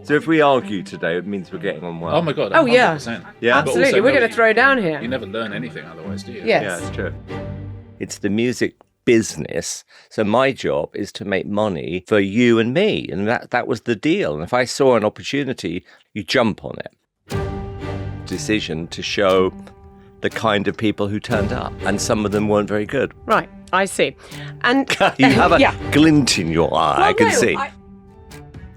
So if we argue today, it means we're getting on well. Oh my God. Oh, yeah. 100%. Yeah. Absolutely. We're going to throw down here. You never learn anything otherwise, do you? Yes. Yeah, it's true. It's the music business. So my job is to make money for you and me. And that was the deal. And if I saw an opportunity, you jump on it. Decision to show the kind of people who turned up. And some of them weren't very good. Right. I see. And You have a yeah. glint in your eye, Well, I can no, see.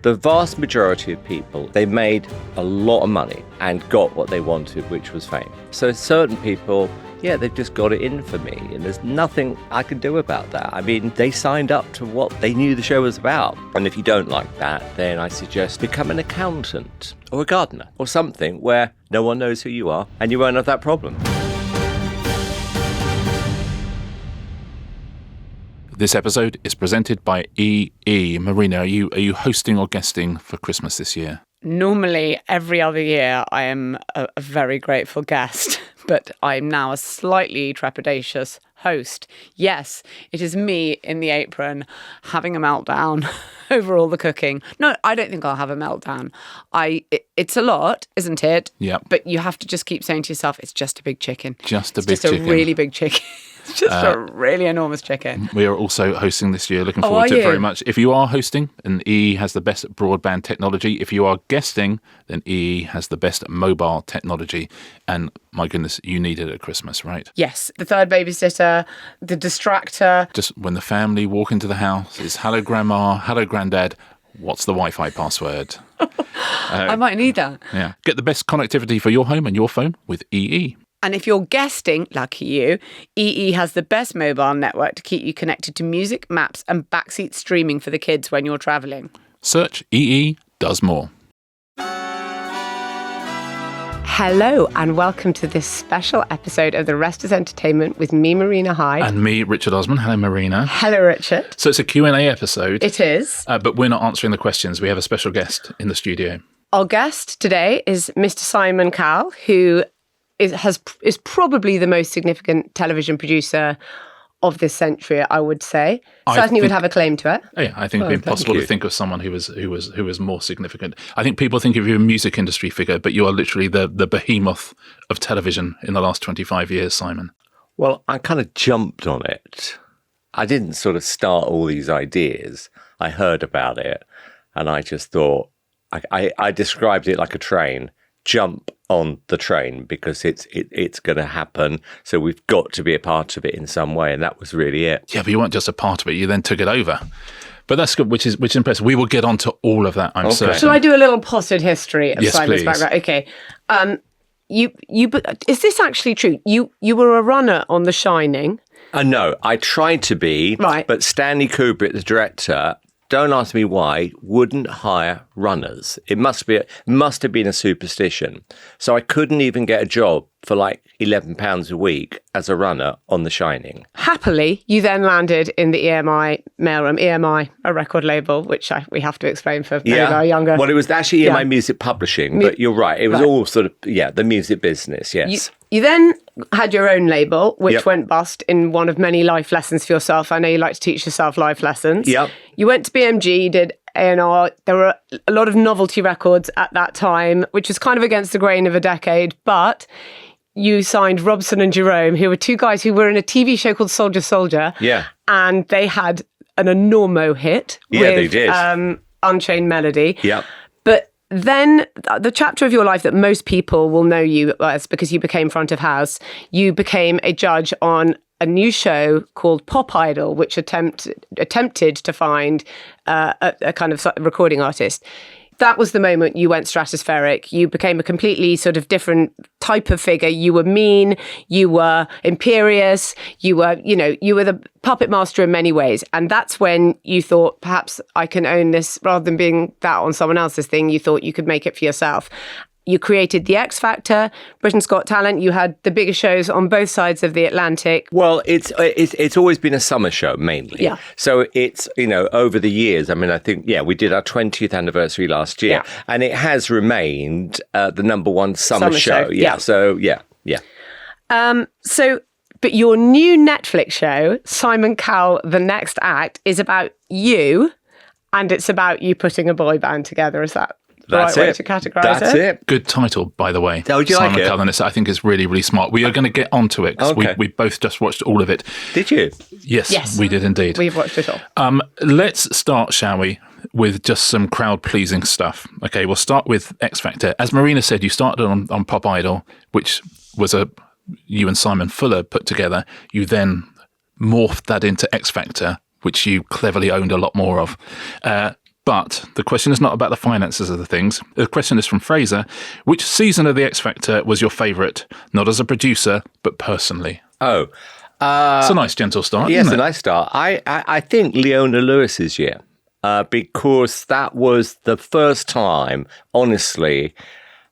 The vast majority of people, they made a lot of money and got what they wanted, which was fame. So certain people, yeah, they've just got it in for me. And there's nothing I can do about that. I mean, they signed up to what they knew the show was about. And if you don't like that, then I suggest become an accountant or a gardener or something where no one knows who you are and you won't have that problem. This episode is presented by EE. Marina, are you hosting or guesting for Christmas this year? Normally, every other year, I am a very grateful guest, but I'm now a slightly trepidatious host. Yes, it is me in the apron having a meltdown over all the cooking. No, I don't think I'll have a meltdown. It's a lot, isn't it? Yeah. But you have to just keep saying to yourself, it's just a big chicken. Just a big chicken. Just a really big chicken. It's just a really enormous chicken. We are also hosting this year. Looking forward to it very much. If you are hosting, then EE has the best broadband technology. If you are guesting, then EE has the best mobile technology. And my goodness, you need it at Christmas, right? Yes. The third babysitter, the distractor. Just when the family walk into the house, it's hello grandma, hello granddad. What's the Wi-Fi password? I might need that. Yeah. Get the best connectivity for your home and your phone with EE. And if you're guesting, lucky you, EE has the best mobile network to keep you connected to music, maps and backseat streaming for the kids when you're travelling. Search EE does more. Hello and welcome to this special episode of The Rest is Entertainment with me, Marina Hyde. And me, Richard Osman. Hello, Marina. Hello, Richard. So it's a Q&A episode. It is. But we're not answering the questions. We have a special guest in the studio. Our guest today is Mr. Simon Cowell, who is probably the most significant television producer of this century, I would say. Certainly would have a claim to it. Oh, yeah, I think it'd be impossible to think of someone who was more significant. I think people think of you as a music industry figure, but you are literally the behemoth of television in the last 25 years, Simon. Well, I kind of jumped on it. I didn't sort of start all these ideas. I heard about it and I just thought, I described it like a train. Jump on the train because it's going to happen. So we've got to be a part of it in some way. And that was really it. Yeah, but you weren't just a part of it. You then took it over. But that's good, which is impressive. We will get on to all of that, I'm certain. Shall I do a little potted history of Simon's please. background? Okay. Is this actually true? You were a runner on The Shining. No, I tried to be, right. But Stanley Kubrick, the director, don't ask me why, wouldn't hire runners. It must have been a superstition. So I couldn't even get a job for like £11 a week as a runner on The Shining. Happily, you then landed in the EMI mailroom. EMI, a record label, which we have to explain for those who are younger. Well, it was actually EMI Music Publishing, but you're right. It was all sort of, the music business, yes. You then had your own label, which went bust in one of many life lessons for yourself. I know you like to teach yourself life lessons. Yep. You went to BMG, did A&R. There were a lot of novelty records at that time, which was kind of against the grain of a decade, but you signed Robson and Jerome, who were two guys who were in a TV show called Soldier Soldier. Yeah. And they had an enormo hit with they did. Unchained Melody. Yep. But then the chapter of your life that most people will know you as, because you became front of house, you became a judge on a new show called Pop Idol, which attempted to find a kind of recording artist. That was the moment you went stratospheric. You became a completely sort of different type of figure. You were mean, you were imperious, you were the puppet master in many ways. And that's when you thought, perhaps I can own this rather than being that on someone else's thing. You thought you could make it for yourself. You created The X Factor, Britain's Got Talent. You had the biggest shows on both sides of the Atlantic. Well, it's always been a summer show mainly. Yeah. So it's, over the years, I mean, I think, we did our 20th anniversary last year and it has remained the number one summer show. Yeah. So, yeah. But your new Netflix show, Simon Cowell, The Next Act, is about you And it's about you putting a boy band together. Is that the right way to categorise it? That's it. Good title, by the way. Oh, do you like it? Cullen, I think is really, really smart. We are going to get onto it because we both just watched all of it. Did you? Yes, we did indeed. We've watched it all. Let's start, shall we, with just some crowd-pleasing stuff. Okay, we'll start with X Factor. As Marina said, you started on Pop Idol, which was you and Simon Fuller put together. You then morphed that into X Factor, which you cleverly owned a lot more of. But the question is not about the finances of the things. The question is from Fraser. Which season of the X Factor was your favourite? Not as a producer, but personally. Oh. It's a nice gentle start, Yes, isn't it? a nice start. I think Leona Lewis's year, because that was the first time, honestly,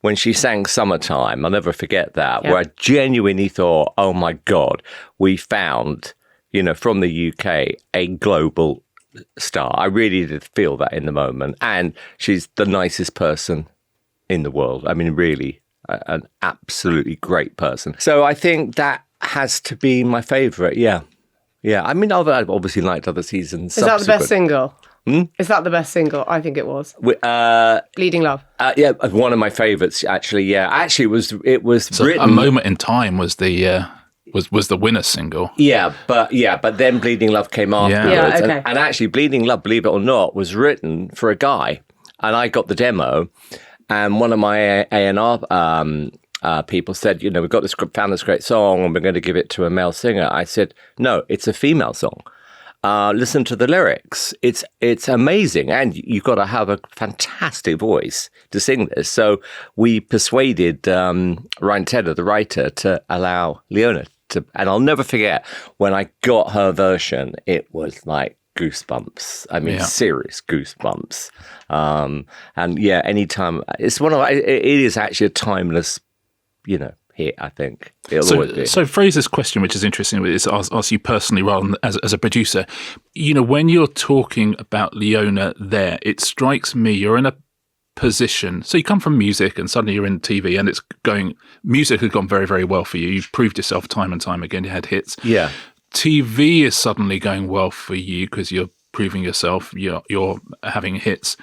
when she sang Summertime, I'll never forget that, where I genuinely thought, oh my God, we found, from the UK, a global star. I really did feel that in the moment. And she's the nicest person in the world. I mean, really, an absolutely great person. So I think that has to be my favourite, yeah. I mean, I've obviously liked other seasons. Is that the best single? Is that the best single? I think it was. Bleeding Love. Yeah, one of my favourites, actually, yeah. Actually, it was So written... A Moment in Time was the... Was the winner single. But then Bleeding Love came afterwards. Yeah, okay. And actually, Bleeding Love, believe it or not, was written for a guy. And I got the demo. And one of my A&R people said, we've got this, found this great song and we're going to give it to a male singer. I said, no, it's a female song. Listen to the lyrics. It's amazing. And you've got to have a fantastic voice to sing this. So we persuaded Ryan Tedder, the writer, to allow Leona to, and I'll never forget when I got her version, it was like goosebumps. I mean, serious goosebumps. And yeah, anytime, it is actually a timeless, hit, I think. It'll always be. So Fraser's question, which is interesting, is ask you personally rather than as a producer. When you're talking about Leona there, it strikes me you're in a position. So you come from music and suddenly you're in TV and music has gone very, very well for you. You've proved yourself time and time again. You had hits. Yeah. TV is suddenly going well for you because you're proving yourself. You're having hits,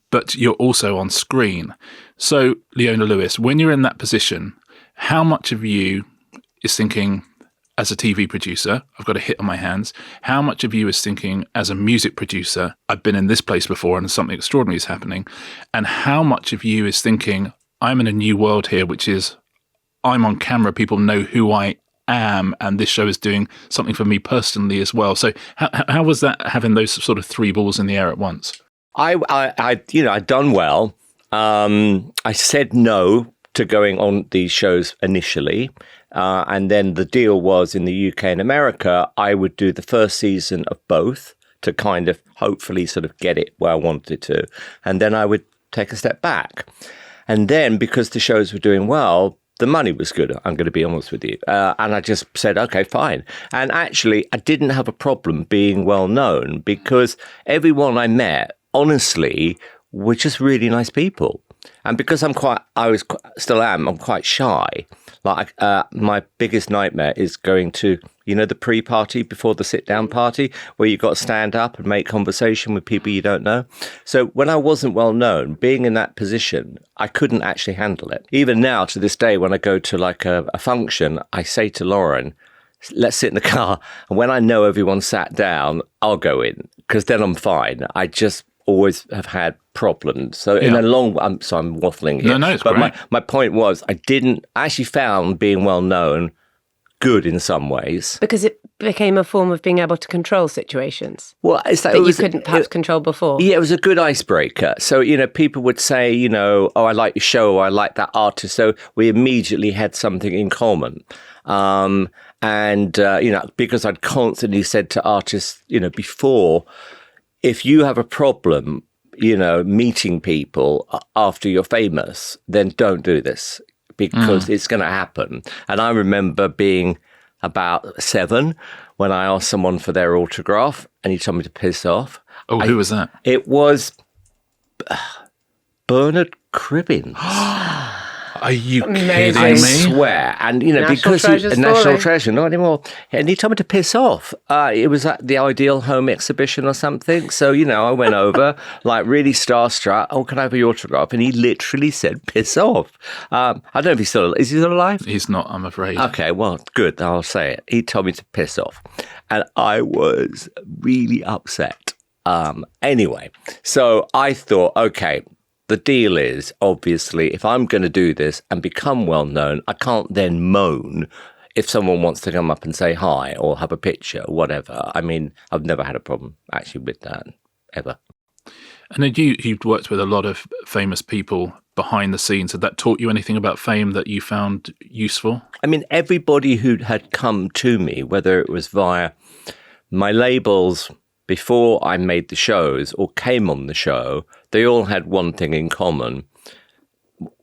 but you're also on screen. So Leona Lewis, when you're in that position, how much of you is thinking, as a TV producer, I've got a hit on my hands? How much of you is thinking, as a music producer, I've been in this place before and something extraordinary is happening? And how much of you is thinking, I'm in a new world here, which is I'm on camera, people know who I am, and this show is doing something for me personally as well. So how was that, having those sort of three balls in the air at once? I'd done well. I said no to going on these shows initially. And then the deal was in the UK and America, I would do the first season of both to kind of hopefully sort of get it where I wanted to. And then I would take a step back. And then because the shows were doing well, the money was good, I'm going to be honest with you. And I just said, okay, fine. And actually, I didn't have a problem being well known because everyone I met, honestly, were just really nice people. And because I'm quite shy. Like my biggest nightmare is going to, the pre-party before the sit-down party where you've got to stand up and make conversation with people you don't know. So when I wasn't well known, being in that position, I couldn't actually handle it. Even now, to this day, when I go to like a function, I say to Lauren, let's sit in the car. And when I know everyone sat down, I'll go in because then I'm fine. I just always have had problems. So in a long, I'm waffling here. No, it's but great. my point was, I actually found being well known good in some ways. Because it became a form of being able to control situations. Well, it's like, that you couldn't perhaps control before. Yeah, it was a good icebreaker. So, people would say, oh, I like your show, or I like that artist. So we immediately had something in common. Because I'd constantly said to artists, before, if you have a problem, meeting people after you're famous, then don't do this because it's going to happen. And I remember being about 7 when I asked someone for their autograph and he told me to piss off. Oh, who was that? It was Bernard Cribbins. Are you Amazing. kidding I me? swear. And, National because treasure's National falling. Treasure, not anymore. And he told me to piss off. It was at the Ideal Home exhibition or something. So, I went over, like really starstruck. Oh, can I have your autograph? And he literally said, piss off. I don't know if is he still alive? He's not, I'm afraid. Okay, well, good. I'll say it. He told me to piss off. And I was really upset. Anyway, so I thought, okay, the deal is, obviously, if I'm going to do this and become well known, I can't then moan if someone wants to come up and say hi or have a picture or whatever. I mean, I've never had a problem actually with that, ever. And then you've worked with a lot of famous people behind the scenes. Had that taught you anything about fame that you found useful? I mean, everybody who had come to me, whether it was via my labels before I made the shows or came on the show, they all had one thing in common.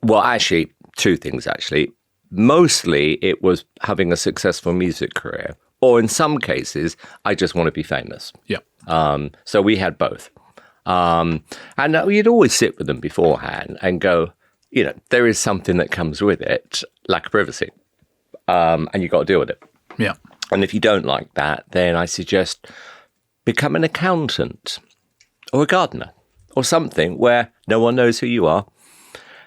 Well, actually, two things, actually. Mostly it was having a successful music career, or in some cases, I just want to be famous. Yeah. So we had both. And you'd always sit with them beforehand and go, there is something that comes with it, lack of privacy, and you've got to deal with it. Yeah. And if you don't like that, then I suggest become an accountant or a gardener or something where no one knows who you are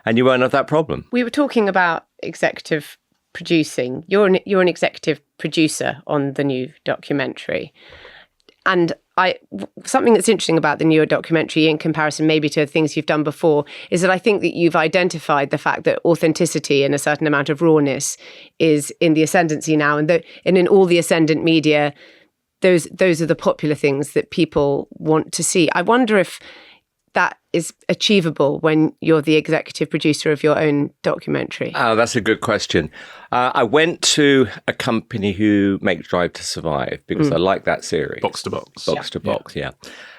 and you won't have that problem. We were talking about executive producing. You're an executive producer on the new documentary. And something that's interesting about the newer documentary in comparison maybe to things you've done before is that I think that you've identified the fact that authenticity and a certain amount of rawness is in the ascendancy now. And in all the ascendant media, those are the popular things that people want to see. I wonder if that is achievable when you're the executive producer of your own documentary. Oh, that's a good question. I went to a company who make Drive to Survive because I like that series. Box to Box. Box to Box, yeah.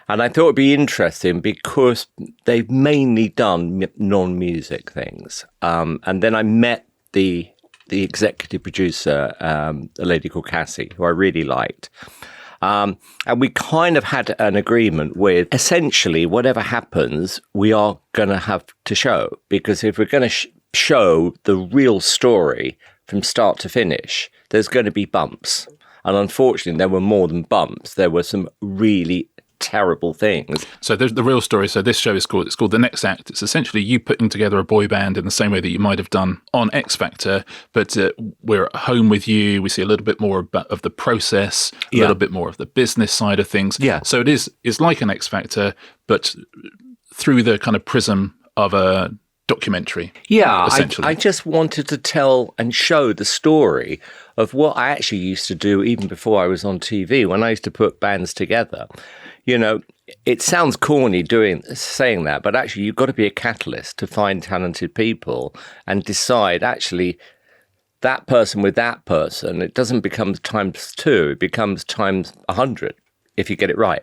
And I thought it'd be interesting because they've mainly done non-music things. And then I met the executive producer, a lady called Cassie, who I really liked. And we kind of had an agreement with essentially whatever happens, we are going to have to show. Because if we're going to show the real story from start to finish, there's going to be bumps. And unfortunately, there were more than bumps. There were some really terrible things. So there's the real story. So this show is called The Next Act. It's essentially you putting together a boy band in the same way that you might have done on X Factor, but we're at home with you. We see a little bit more of the process, a little bit more of the business side of things. Yeah. So it's like an X Factor, but through the kind of prism of a documentary. Yeah, essentially. I just wanted to tell and show the story of what I actually used to do even before I was on TV, when I used to put bands together. It sounds corny saying that, but actually you've got to be a catalyst to find talented people and decide actually that person with that person. It doesn't become times 2, it becomes times 100 if you get it right.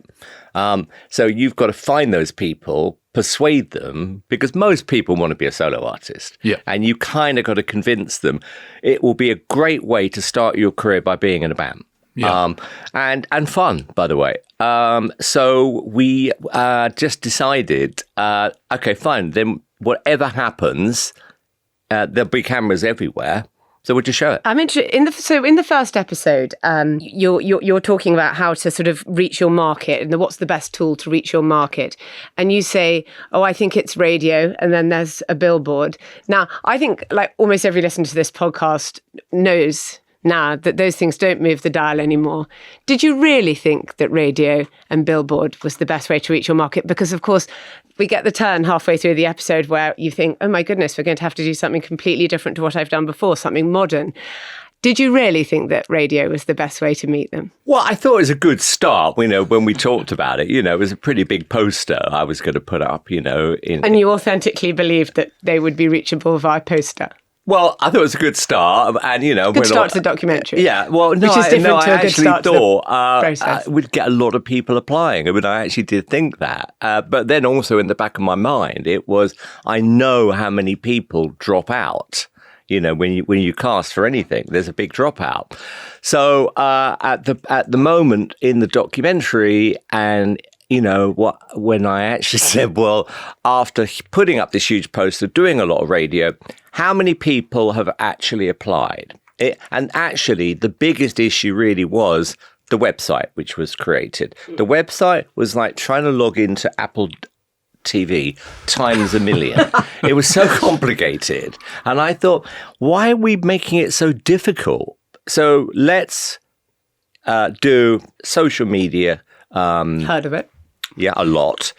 So you've got to find those people, persuade them, because most people want to be a solo artist. Yeah. And you kind of got to convince them. It will be a great way to start your career by being in a band. Yeah. And fun, by the way. So we just decided, okay, fine. Then whatever happens, there'll be cameras everywhere. So we'll just show it. I'm interested in the first episode, you're talking about how to sort of reach your market and what's the best tool to reach your market. And you say, oh, I think it's radio, and then there's a billboard. Now, I think like almost every listener to this podcast knows now that those things don't move the dial anymore. Did you really think that radio and billboard was the best way to reach your market? Because, of course, we get the turn halfway through the episode where you think, oh, my goodness, we're going to have to do something completely different to what I've done before, something modern. Did you really think that radio was the best way to meet them? Well, I thought it was a good start, when we talked about it. It was a pretty big poster I was going to put up, And you authentically believed that they would be reachable via poster? Well, I thought it was a good start, and good start to the documentary. Yeah, well, no, which is different to I a good actually start thought we'd get a lot of people applying. I mean, I actually did think that, but then also in the back of my mind, it was I know how many people drop out. When you cast for anything, there's a big dropout. So at the moment in the documentary, and when I actually said, well, after putting up this huge poster, doing a lot of radio, how many people have actually applied? And actually, the biggest issue really was the website, which was created. The website was like trying to log into Apple TV times a million. It was so complicated. And I thought, why are we making it so difficult? So let's do social media. Heard of it? Yeah, a lot.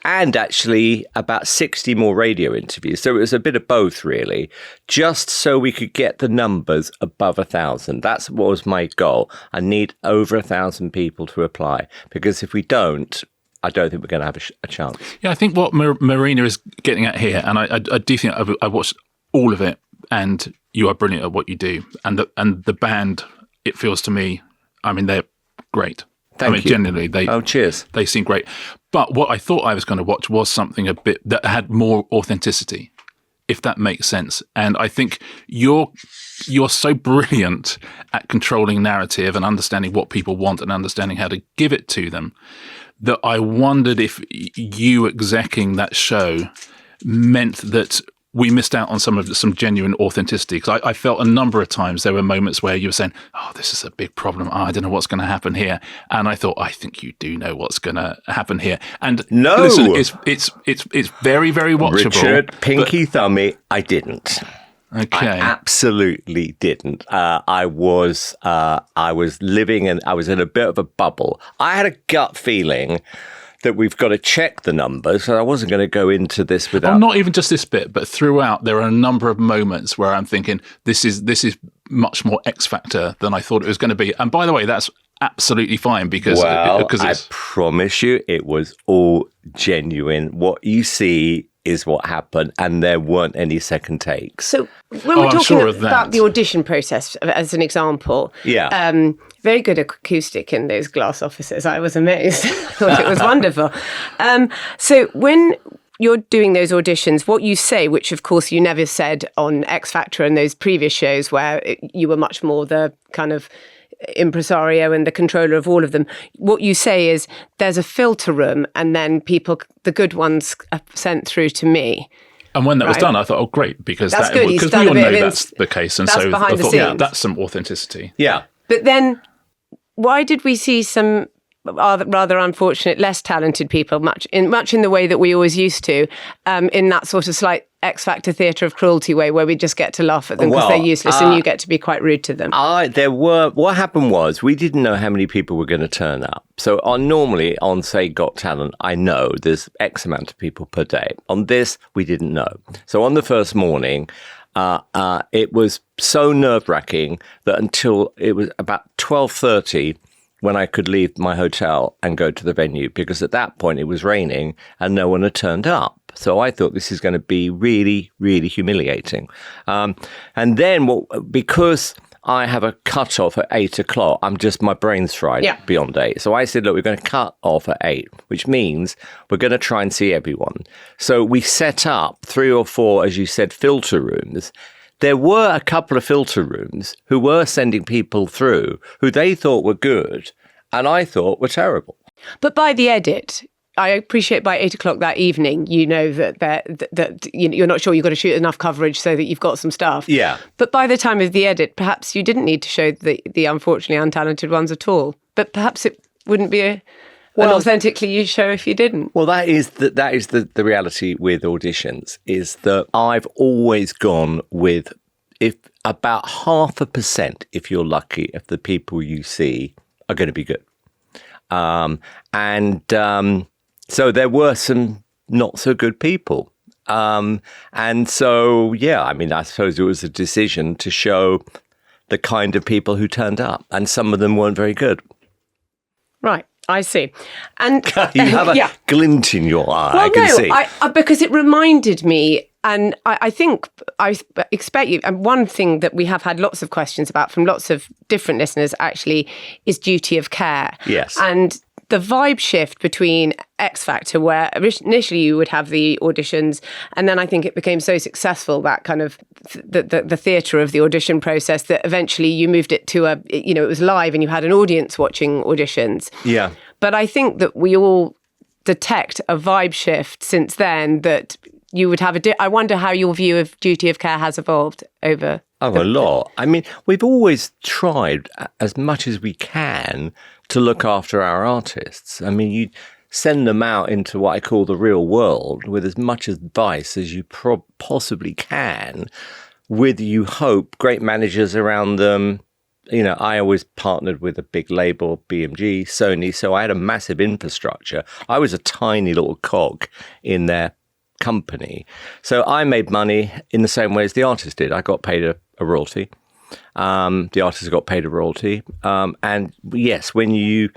And actually about 60 more radio interviews. So it was a bit of both, really, just so we could get the numbers above 1,000. That's what was my goal. I need over 1,000 people to apply, because if we don't, I don't think we're going to have a chance. Yeah, I think what Marina is getting at here, and I do think I watched all of it, and you are brilliant at what you do. And the band, it feels to me, I mean, they're great. Thank you. Genuinely, cheers. They seem great. But what I thought I was going to watch was something a bit that had more authenticity, if that makes sense. And I think you're so brilliant at controlling narrative and understanding what people want and understanding how to give it to them, that I wondered if you execing that show meant that we missed out on some genuine authenticity. Because I felt a number of times there were moments where you were saying, oh, this is a big problem. Oh, I don't know what's going to happen here. And I thought, I think you do know what's going to happen here. And no, listen, it's very, very watchable. Richard, pinky thummy, I didn't. Okay. I absolutely didn't. I was living and I was in a bit of a bubble. I had a gut feeling that we've got to check the numbers. So I wasn't going to go into this without... Well, not even just this bit, but throughout, there are a number of moments where I'm thinking, this is much more X Factor than I thought it was going to be. And by the way, that's absolutely fine because I promise you, it was all genuine. What you see is what happened, and there weren't any second takes. So when we're talking about the audition process, as an example, very good acoustic in those glass offices. I was amazed. I thought it was wonderful. So when you're doing those auditions, what you say, which of course you never said on X Factor and those previous shows where you were much more the kind of impresario and the controller of all of them, what you say is there's a filter room and then people, the good ones, are sent through to me. And when that was done, I thought, oh, great, because that's good. Because we all know that's the case. And so I thought, yeah, that's some authenticity. Yeah. But then why did we see some rather unfortunate, less talented people, much in the way that we always used to, in that sort of slight X Factor theatre of cruelty way, where we just get to laugh at them because they're useless and you get to be quite rude to them? What happened was we didn't know how many people were going to turn up. So normally on, say, Got Talent, I know there's X amount of people per day. On this, we didn't know. So on the first morning, it was so nerve-wracking that until it was about 12:30 when I could leave my hotel and go to the venue, because at that point it was raining and no one had turned up. So I thought this is going to be really, really humiliating. And then because I have a cut-off at 8 o'clock, my brain's fried beyond 8. So I said, look, we're going to cut off at 8, which means we're going to try and see everyone. So we set up 3 or 4, as you said, filter rooms. There were a couple of filter rooms who were sending people through who they thought were good and I thought were terrible. But by the edit, I appreciate by 8 o'clock that evening, you know that you're not sure you've got to shoot enough coverage so that you've got some stuff. Yeah. But by the time of the edit, perhaps you didn't need to show the unfortunately untalented ones at all. But perhaps it wouldn't be an authentically you show if you didn't. Well, that is the reality with auditions, is that I've always gone with if about 0.5%, if you're lucky, of the people you see are going to be good. So there were some not so good people. And so, I suppose it was a decision to show the kind of people who turned up, and some of them weren't very good. Right. I see. And you have a glint in your eye, I can see. Because it reminded me, and I think I expect you, and one thing that we have had lots of questions about from lots of different listeners actually is duty of care. Yes. And the vibe shift between X Factor, where initially you would have the auditions, and then I think it became so successful, that kind of the theatre of the audition process, that eventually you moved it to it was live and you had an audience watching auditions. Yeah. But I think that we all detect a vibe shift since then, that you would have I wonder how your view of duty of care has evolved over. Oh, a lot. I mean, we've always tried as much as we can to look after our artists. I mean, you send them out into what I call the real world with as much advice as you possibly can, with, you hope, great managers around them. You know, I always partnered with a big label, BMG, Sony, so I had a massive infrastructure. I was a tiny little cog in their company. So I made money in the same way as the artist did. I got paid a royalty. The artist got paid a royalty. And yes, when you...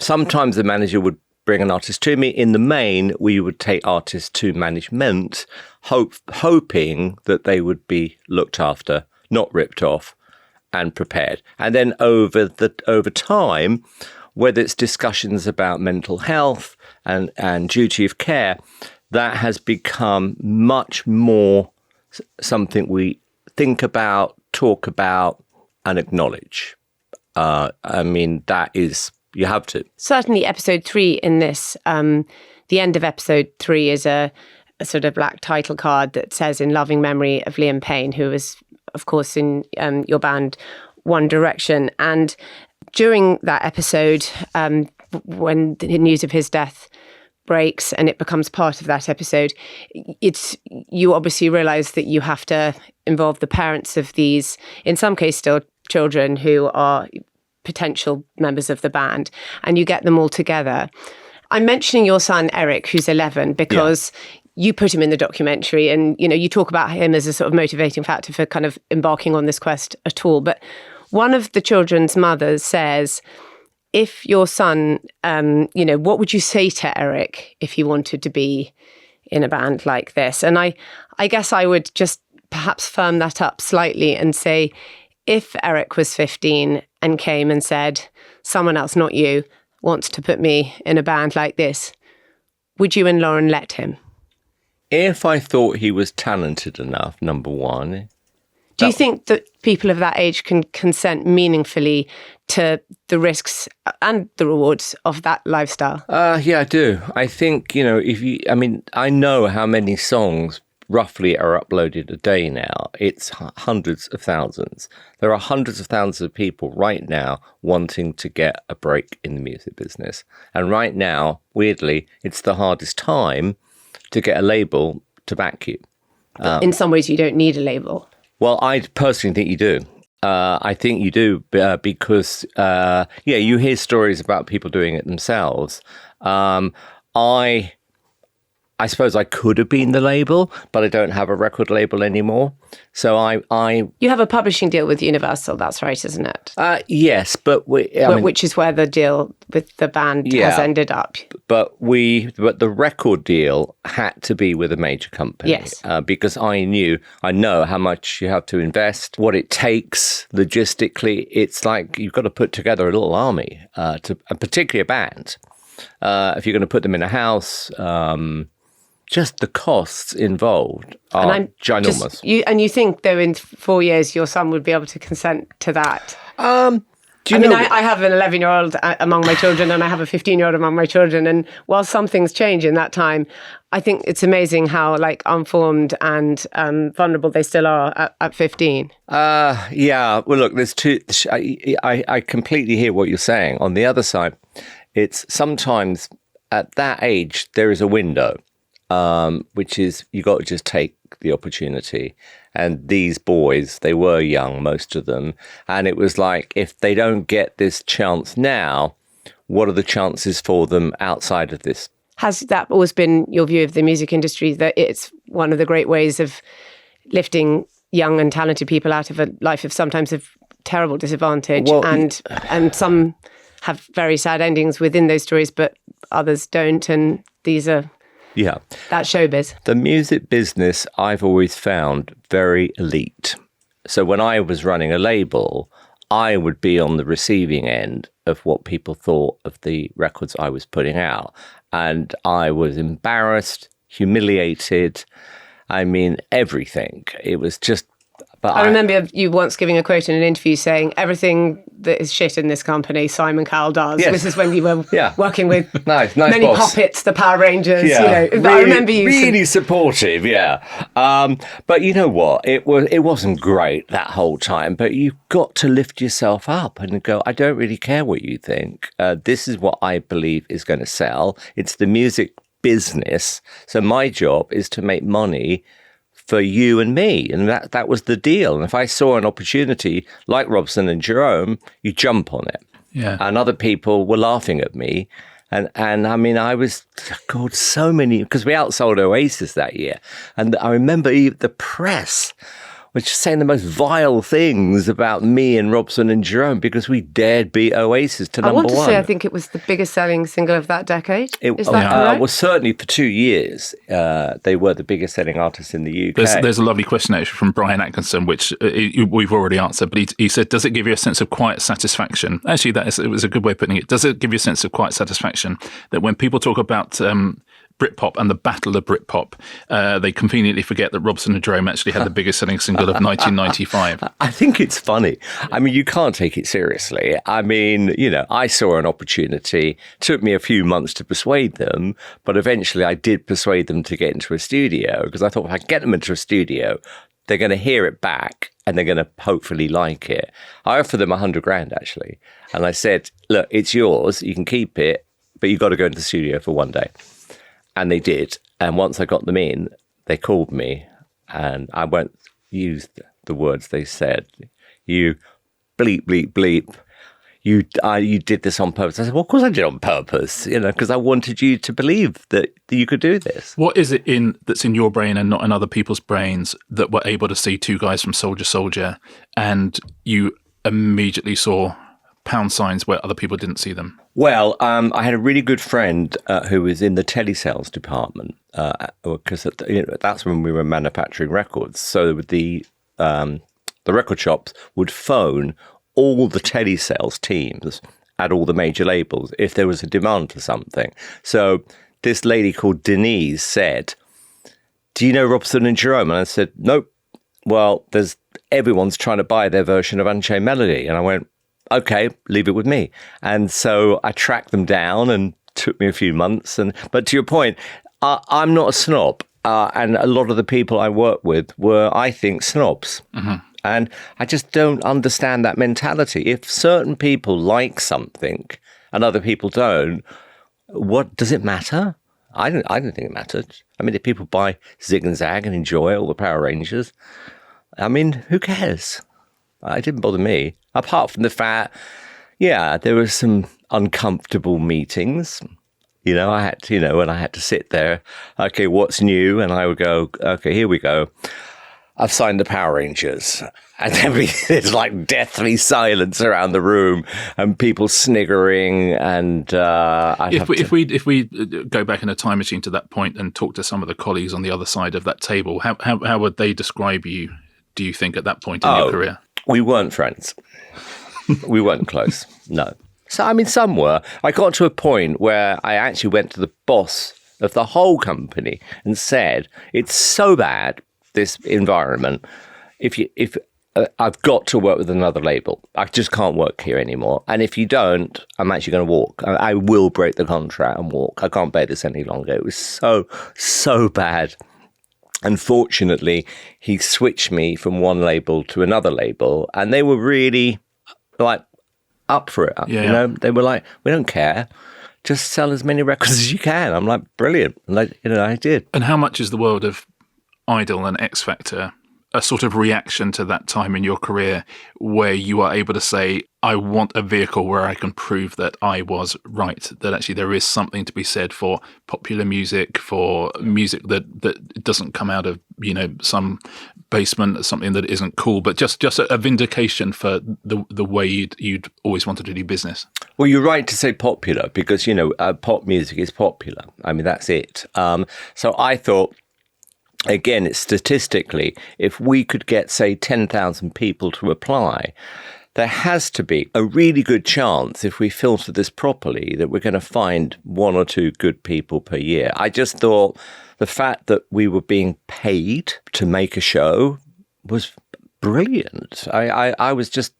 sometimes the manager would bring an artist to me. In the main, we would take artists to management, hoping that they would be looked after, not ripped off, and prepared. And then over time, whether it's discussions about mental health and duty of care, that has become much more something we think about, talk about, and acknowledge. I mean, that is, you have to. Certainly episode 3 in this, the end of episode 3 is a sort of black title card that says, in loving memory of Liam Payne, who was, of course, in your band One Direction. And during that episode, when the news of his death breaks and it becomes part of that episode, you obviously realise that you have to involve the parents of these, in some case still children who are potential members of the band, and you get them all together. I'm mentioning your son Eric, who's 11, because you put him in the documentary, and you talk about him as a sort of motivating factor for kind of embarking on this quest at all. But one of the children's mothers says, if your son, what would you say to Eric if he wanted to be in a band like this? And I guess I would just perhaps firm that up slightly and say, if Eric was 15 and came and said, someone else, not you, wants to put me in a band like this, would you and Lauren let him? If I thought he was talented enough, number one. Do you think that people of that age can consent meaningfully to the risks and the rewards of that lifestyle? Yeah, I do. I think, I know how many songs roughly are uploaded a day now. It's hundreds of thousands. There are hundreds of thousands of people right now wanting to get a break in the music business. And right now, weirdly, it's the hardest time to get a label to back you. In some ways, you don't need a label. Well, I personally think you do. I think you do because, you hear stories about people doing it themselves. I suppose I could have been the label, but I don't have a record label anymore. So You have a publishing deal with Universal, that's right, isn't it? Yes, but which is where the deal with the band has ended up. But the record deal had to be with a major company. Yes. Because I know how much you have to invest, what it takes logistically. It's like you've got to put together a little army, particularly a band. If you're going to put them in a house, just the costs involved are ginormous. You think, though, in 4 years, your son would be able to consent to that? I have an 11-year-old among my children, and I have a 15-year-old among my children. And while some things change in that time, I think it's amazing how unformed and vulnerable they still are at 15. Well, look, there's two. I completely hear what you're saying. On the other side, it's sometimes at that age there is a window. Which is, you got to just take the opportunity. And these boys, they were young, most of them. And it was like, if they don't get this chance now, what are the chances for them outside of this? Has that always been your view of the music industry, that it's one of the great ways of lifting young and talented people out of a life of sometimes of terrible disadvantage? Well, and some have very sad endings within those stories, but others don't. And these are... Yeah. That's showbiz. The music business I've always found very elite. So when I was running a label, I would be on the receiving end of what people thought of the records I was putting out. And I was embarrassed, humiliated. I mean, everything. It was just But I remember you once giving a quote in an interview saying, everything that is shit in this company, Simon Cowell does. Yes. This is when you were working with nice many boss. puppets, the Power Rangers. Yeah, Really, I remember you really supportive. Yeah, but you know what? It wasn't great that whole time. But you've got to lift yourself up and go, I don't really care what you think. This is what I believe is going to sell. It's the music business. So my job is to make money for you and me. And that was the deal. And if I saw an opportunity like Robson and Jerome, you jump on it. Yeah. And other people were laughing at me. And I mean, I was, God, so many, because we outsold Oasis that year. And I remember the press was just saying the most vile things about me and Robson and Jerome because we dared beat Oasis to number one. I want to say I think it was the biggest selling single of that decade. Is that correct? Well, certainly for 2 years, they were the biggest selling artists in the UK. There's a lovely question actually from Brian Atkinson, which we've already answered, but he said, does it give you a sense of quiet satisfaction? Actually, it was a good way of putting it. Does it give you a sense of quiet satisfaction that when people talk about Britpop and the Battle of Britpop, they conveniently forget that Robson and Jerome actually had the biggest selling single of 1995. I think it's funny. I mean, you can't take it seriously. I mean, I saw an opportunity. It took me a few months to persuade them, but eventually I did persuade them to get into a studio because I thought if I get them into a studio, they're going to hear it back and they're going to hopefully like it. I offered them $100,000 actually. And I said, look, it's yours. You can keep it, but you've got to go into the studio for one day. And they did. And once I got them in, they called me and I won't use the words they said. You bleep, bleep, bleep. You did this on purpose. I said, well, of course I did on purpose, because I wanted you to believe that you could do this. What is it that's in your brain and not in other people's brains that were able to see two guys from Soldier and you immediately saw pound signs where other people didn't see them? Well, I had a really good friend who was in the telesales department because that's when we were manufacturing records. So the record shops would phone all the telesales teams at all the major labels if there was a demand for something. So this lady called Denise said, do you know Robson and Jerome? And I said, nope. Well, everyone's trying to buy their version of Unchained Melody. And I went, okay, leave it with me. And so I tracked them down and took me a few months. But to your point, I'm not a snob. And a lot of the people I work with were, I think, snobs. Mm-hmm. And I just don't understand that mentality. If certain people like something and other people don't, what does it matter? I don't think it mattered. I mean, if people buy Zig and Zag and enjoy all the Power Rangers, I mean, who cares? It didn't bother me. Apart from the fact, there were some uncomfortable meetings. I had to, and I had to sit there. Okay, what's new? And I would go, okay, here we go. I've signed the Power Rangers. And then there's like deathly silence around the room and people sniggering. And if we go back in a time machine to that point and talk to some of the colleagues on the other side of that table, how would they describe you, do you think, at that point in your career? We weren't friends. We weren't close. No. So, I mean, some were. I got to a point where I actually went to the boss of the whole company and said, it's so bad, this environment. If I've got to work with another label. I just can't work here anymore. And if you don't, I'm actually going to walk. I will break the contract and walk. I can't bear this any longer. It was so bad. Unfortunately, he switched me from one label to another label, and they were really like up for it. Yeah. They were like, we don't care. Just sell as many records as you can. I'm like, brilliant. And I did. And how much is the world of Idol and X Factor a sort of reaction to that time in your career where you are able to say, I want a vehicle where I can prove that I was right, that actually there is something to be said for popular music, for music that doesn't come out of, some basement, something that isn't cool, but just a vindication for the way you'd always wanted to do business? Well, you're right to say popular because, pop music is popular. I mean, that's it. So I thought, again, it's statistically, if we could get, say, 10,000 people to apply, there has to be a really good chance, if we filter this properly, that we're going to find one or two good people per year. I just thought the fact that we were being paid to make a show was brilliant. I was just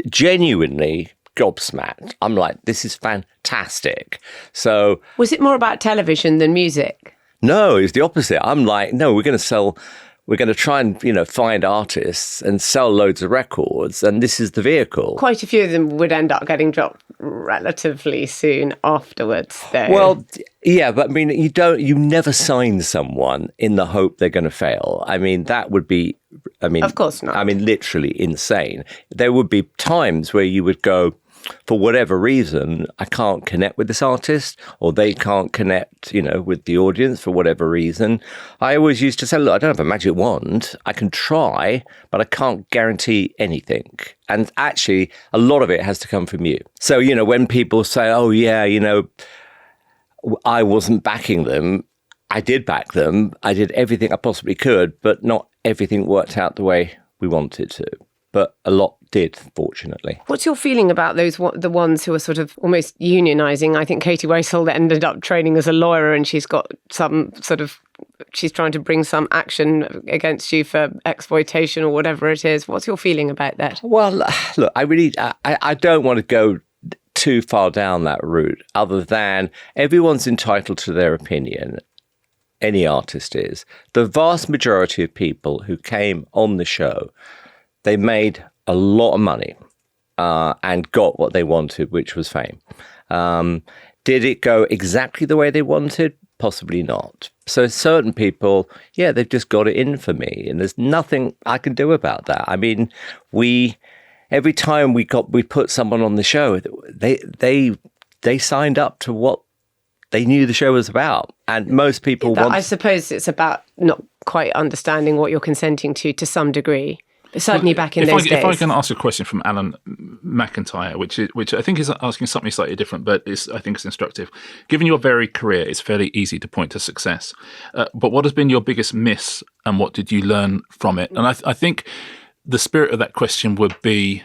genuinely gobsmacked. I'm like, this is fantastic. So was it more about television than music? No, it's the opposite. I'm like, no, we're going to try and, find artists and sell loads of records. And this is the vehicle. Quite a few of them would end up getting dropped relatively soon afterwards, though. Well, yeah, but I mean, you never sign someone in the hope they're going to fail. I mean, that would be, of course not. I mean, literally insane. There would be times where you would go, for whatever reason, I can't connect with this artist, or they can't connect, with the audience for whatever reason. I always used to say, look, I don't have a magic wand. I can try, but I can't guarantee anything. And actually, a lot of it has to come from you. So, when people say, oh, yeah, I wasn't backing them, I did back them. I did everything I possibly could, but not everything worked out the way we wanted to. But a lot did, fortunately. What's your feeling about the ones who are sort of almost unionising? I think Katie Waisel ended up training as a lawyer, and she's got she's trying to bring some action against you for exploitation or whatever it is. What's your feeling about that? Well, look, I don't want to go too far down that route, other than everyone's entitled to their opinion. Any artist is. The vast majority of people who came on the show, they made a lot of money and got what they wanted, which was fame. Did it go exactly the way they wanted? Possibly not. So certain people, yeah, they've just got it in for me, and there's nothing I can do about that. I mean, every time we put someone on the show, they signed up to what they knew the show was about, and most people I suppose it's about not quite understanding what you're consenting to some degree. Certainly back in those days. If I can ask a question from Alan McIntyre, which I think is asking something slightly different, but I think it's instructive. Given your varied career, it's fairly easy to point to success. But what has been your biggest miss, and what did you learn from it? And I think the spirit of that question would be,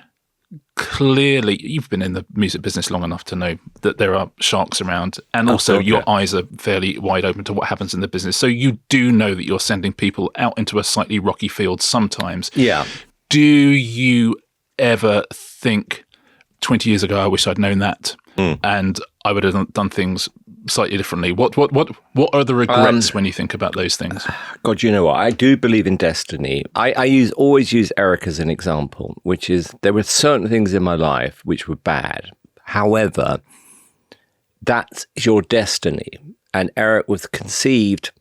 clearly, you've been in the music business long enough to know that there are sharks around, and also your eyes are fairly wide open to what happens in the business. So you do know that you're sending people out into a slightly rocky field sometimes. Yeah. Do you ever think 20 years ago, I wish I'd known that, and I would have done things slightly differently? What are the regrets when you think about those things? God, you know what? I do believe in destiny. I always use Eric as an example, which is there were certain things in my life which were bad. However, that's your destiny. And Eric was conceived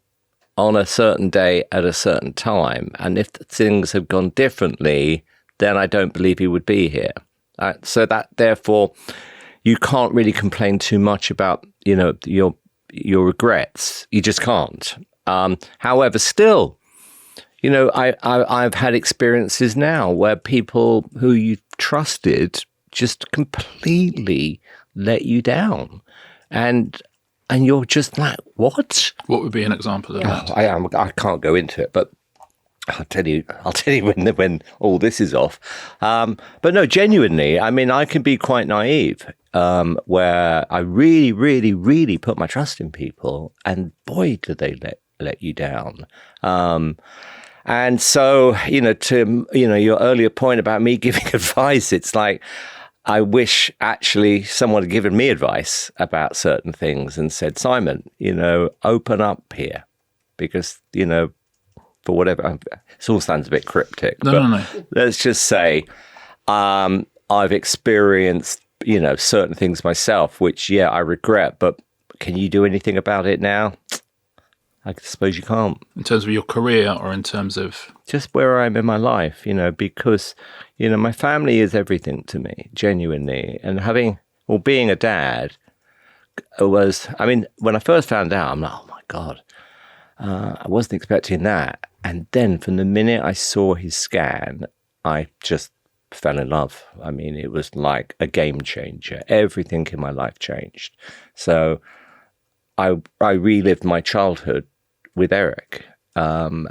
on a certain day at a certain time. And if things had gone differently, then I don't believe he would be here. So that, therefore, you can't really complain too much about, your regrets. You just can't. However, still, I've had experiences now where people who you trusted just completely let you down, and you're just like, what? What would be an example of that? I can't go into it, but I'll tell you when all this is off. But no, genuinely, I mean, I can be quite naive, where I really, really, really put my trust in people, and boy, do they let you down. And so, to your earlier point about me giving advice, it's like, I wish actually someone had given me advice about certain things and said, Simon, open up here, because, for whatever, it all sounds a bit cryptic. No. Let's just say I've experienced, certain things myself, which, I regret, but can you do anything about it now? I suppose you can't. In terms of your career, or in terms of? Just where I am in my life, because, my family is everything to me, genuinely. And being a dad when I first found out, I'm like, oh my God, I wasn't expecting that. And then from the minute I saw his scan, I just fell in love. I mean, it was like a game changer. Everything in my life changed. So I relived my childhood with Eric. The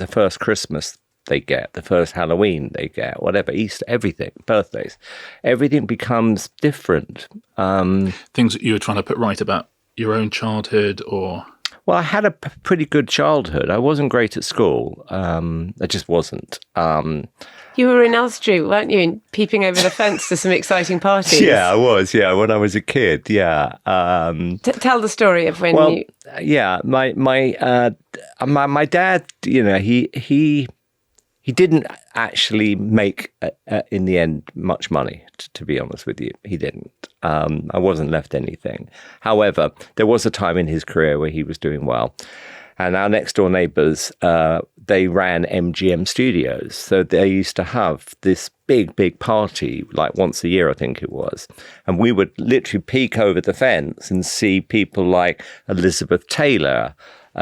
first Christmas they get, the first Halloween they get, whatever, Easter, everything, birthdays, everything becomes different. Things that you were trying to put right about your own childhood, or? Well, I had a pretty good childhood. I wasn't great at school. I just wasn't. You were in Elstree, weren't you? And peeping over the fence to some exciting parties. Yeah, I was. Yeah, when I was a kid. Yeah. Tell the story of when you. Yeah, my dad. He didn't actually make in the end much money. To be honest with you, he didn't. I wasn't left anything. However, there was a time in his career where he was doing well. And our next door neighbours, they ran MGM Studios. So they used to have this big party, like once a year, I think it was. And we would literally peek over the fence and see people like Elizabeth Taylor,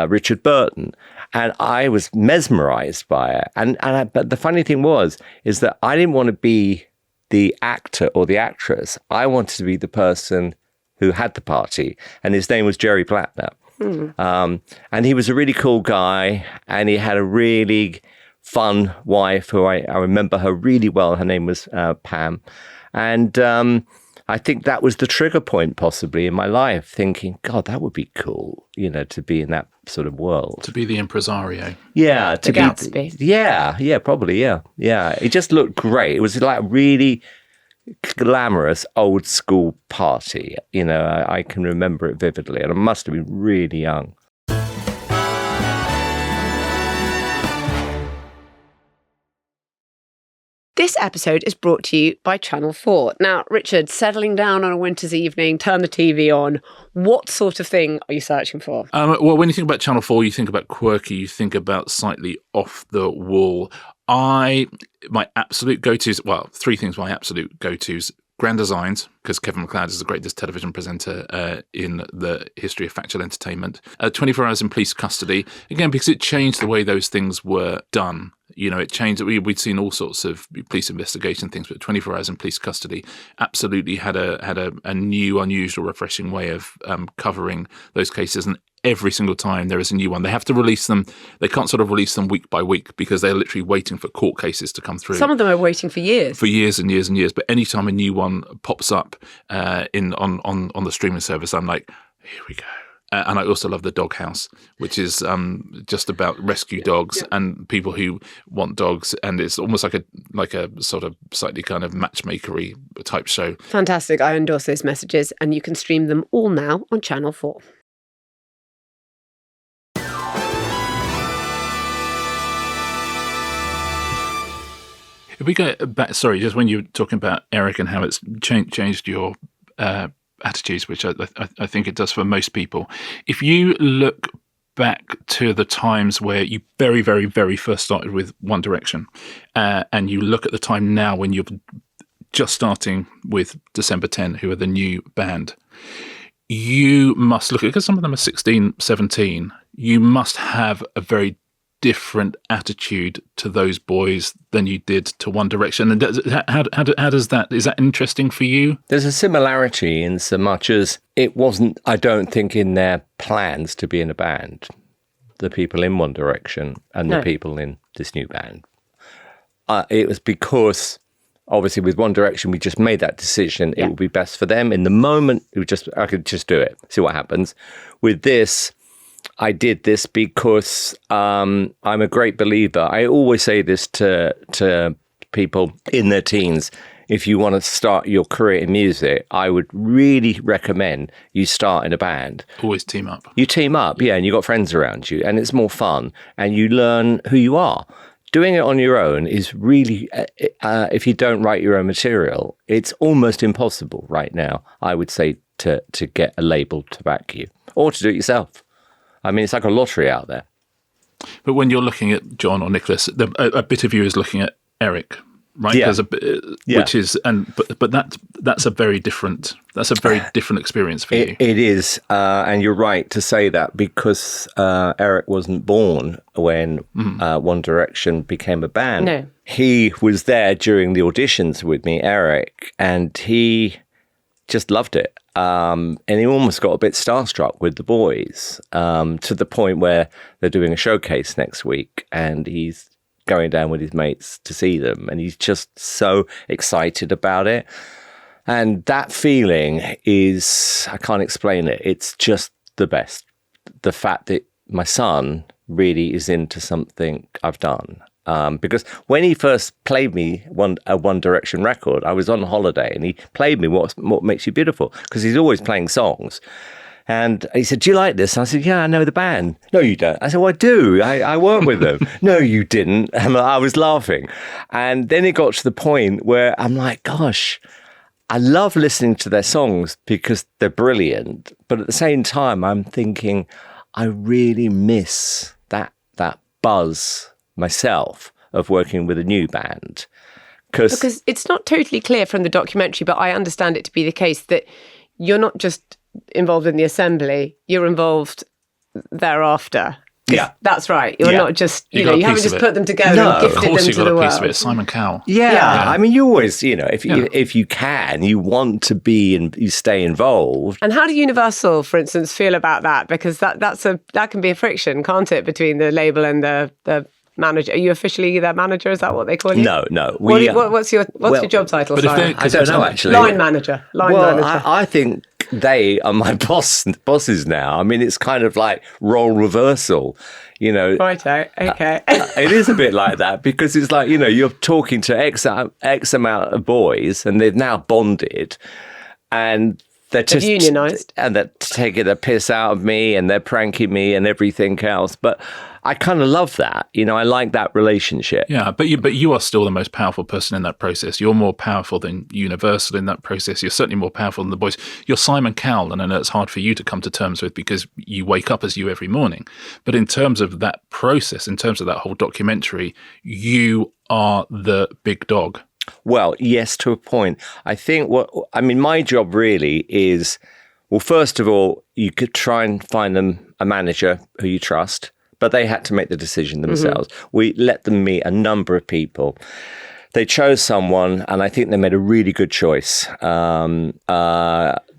Richard Burton. And I was mesmerised by it. But the funny thing is that I didn't want to be the actor or the actress. I wanted to be the person who had the party. And his name was Jerry Plattner. And he was a really cool guy, and he had a really fun wife who I remember her really well. Her name was Pam. And I think that was the trigger point possibly in my life, thinking, God, that would be cool, to be in that sort of world. To be the impresario. Yeah. To be Gatsby. Yeah, probably, yeah. Yeah, it just looked great. It was like really glamorous old school party. I can remember it vividly, and I must have been really young. This episode is brought to you by Channel 4. Now, Richard, settling down on a winter's evening, turn the TV on. What sort of thing are you searching for? Well, when you think about Channel 4, you think about quirky, you think about slightly off the wall. My absolute go-tos, well, three things my absolute go-tos. Grand Designs, because Kevin McLeod is the greatest television presenter in the history of factual entertainment. 24 Hours in Police Custody, again, because it changed the way those things were done. It changed. We'd seen all sorts of police investigation things, but 24 Hours in Police Custody absolutely had a new, unusual, refreshing way of covering those cases. And every single time there is a new one, they have to release them. They can't sort of release them week by week because they're literally waiting for court cases to come through. Some of them are waiting for years. For years and years and years. But anytime a new one pops up on the streaming service, I'm like, here we go. And I also love The Doghouse, which is just about rescue dogs and people who want dogs, and it's almost like a sort of slightly kind of matchmakery type show. Fantastic. I endorse those messages, and you can stream them all now on Channel 4. If we go back, sorry, just when you were talking about Eric and how it's changed your attitudes, which I think it does for most people. If you look back to the times where you very, very, very first started with One Direction, and you look at the time now when you're just starting with December 10, who are the new band, you must look at, because some of them are 16, 17, you must have a very different attitude to those boys than you did to One Direction. And how does that, is that interesting for you? There's a similarity in so much as it wasn't, I don't think, in their plans to be in a band, the people in One Direction and the people in this new band. It was because obviously with One Direction we just made that decision. It would be best for them in the moment. I could just do it, see what happens. With this, I did this because I'm a great believer. I always say this to people in their teens. If you want to start your career in music, I would really recommend you start in a band. Always team up. You team up, and you've got friends around you, and it's more fun, and you learn who you are. Doing it on your own is really, if you don't write your own material, it's almost impossible right now, I would say, to get a label to back you, or to do it yourself. I mean, it's like a lottery out there. But when you're looking at John or Nicholas, a bit of you is looking at Eric, right? Yeah. Which is, but that's a very different experience for you. It is, and you're right to say that, because Eric wasn't born when One Direction became a band. No, he was there during the auditions with me, Eric, and he just loved it. And he almost got a bit starstruck with the boys, to the point where they're doing a showcase next week and he's going down with his mates to see them. And he's just so excited about it. And that feeling is, I can't explain it. It's just the best. the fact that my son really is into something I've done. Because when he first played me a One Direction record, I was on holiday and he played me What Makes You Beautiful, because he's always playing songs. And he said, do you like this? And I said, yeah, I know the band. No, you don't. I said, well, I do. I work with them. No, you didn't. And I was laughing. And then it got to the point where I'm like, gosh, I love listening to their songs because they're brilliant. But at the same time, I'm thinking, I really miss that buzz myself of working with a new band. Because it's not totally clear from the documentary, but I understand it to be the case that you're not just involved in the assembly, you're involved thereafter. Yeah, that's right. You're not just, you haven't just put them together No. and gifted them to the world. Of course you've got a piece of it. Simon Cowell. Yeah. I mean, you always, if you can, you want to be and you stay involved. And how do Universal, for instance, feel about that? Because that can be a friction, can't it, between the label and the manager? Are you officially their manager? Is that what they call you? No. What's your job title? But Sorry. I don't know, actually. Line manager. Manager. I think they are my bosses now. I mean, it's kind of like role reversal, Righto. Okay. It is a bit like that, because it's like, you're talking to X amount of boys and they've now bonded and they're just unionised. And they're taking the piss out of me and they're pranking me and everything else. But I kind of love that. I like that relationship. Yeah, but you are still the most powerful person in that process. You're more powerful than Universal in that process. You're certainly more powerful than the boys. You're Simon Cowell, and I know it's hard for you to come to terms with because you wake up as you every morning. But in terms of that process, in terms of that whole documentary, you are the big dog. Well, yes, to a point. I think my job really is, well, first of all, you could try and find them a manager who you trust, but they had to make the decision themselves. Mm-hmm. We let them meet a number of people. They chose someone, and I think they made a really good choice.